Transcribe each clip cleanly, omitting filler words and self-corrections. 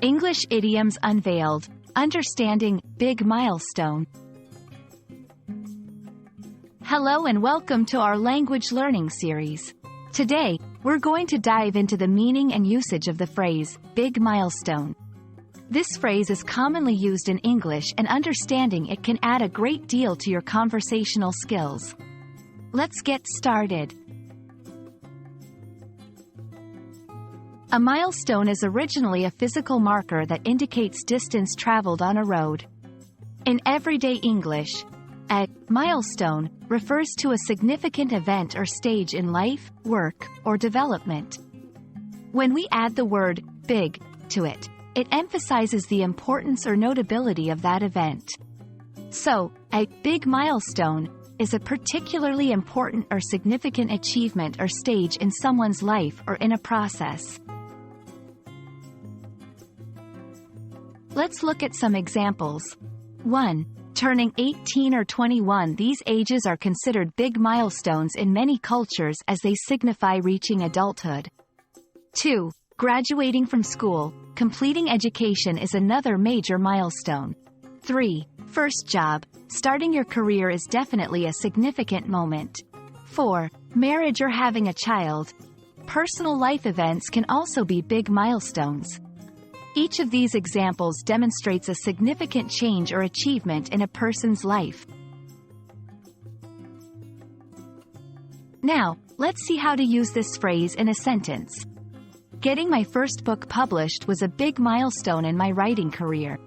English Idioms Unveiled, Understanding Big Milestone. Hello and welcome to our language learning series. Today, we're going to dive into the meaning and usage of the phrase, big milestone. This phrase is commonly used in English, and understanding it can add a great deal to your conversational skills. Let's get started. A milestone is originally a physical marker that indicates distance traveled on a road. In everyday English, a milestone refers to a significant event or stage in life, work, or development. When we add the word big to it, it emphasizes the importance or notability of that event. So, a big milestone is a particularly important or significant achievement or stage in someone's life or in a process. Let's look at some examples. 1. Turning 18 or 21. These ages are considered big milestones in many cultures as they signify reaching adulthood. 2. Graduating from school. Completing education is another major milestone. 3. First job. Starting your career is definitely a significant moment. 4. Marriage or having a child. Personal life events can also be big milestones. Each of these examples demonstrates a significant change or achievement in a person's life. Now, let's see how to use this phrase in a sentence. Getting my first book published was a big milestone in my writing career.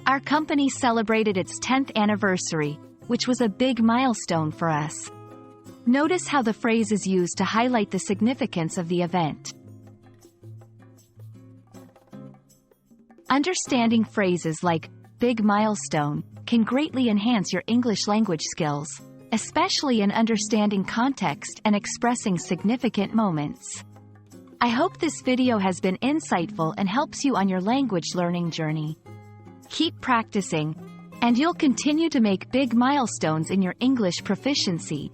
Our company celebrated its 10th anniversary, which was a big milestone for us. Notice how the phrase is used to highlight the significance of the event. Understanding phrases like big milestone can greatly enhance your English language skills, especially in understanding context and expressing significant moments. I hope this video has been insightful and helps you on your language learning journey. Keep practicing, and you'll continue to make big milestones in your English proficiency.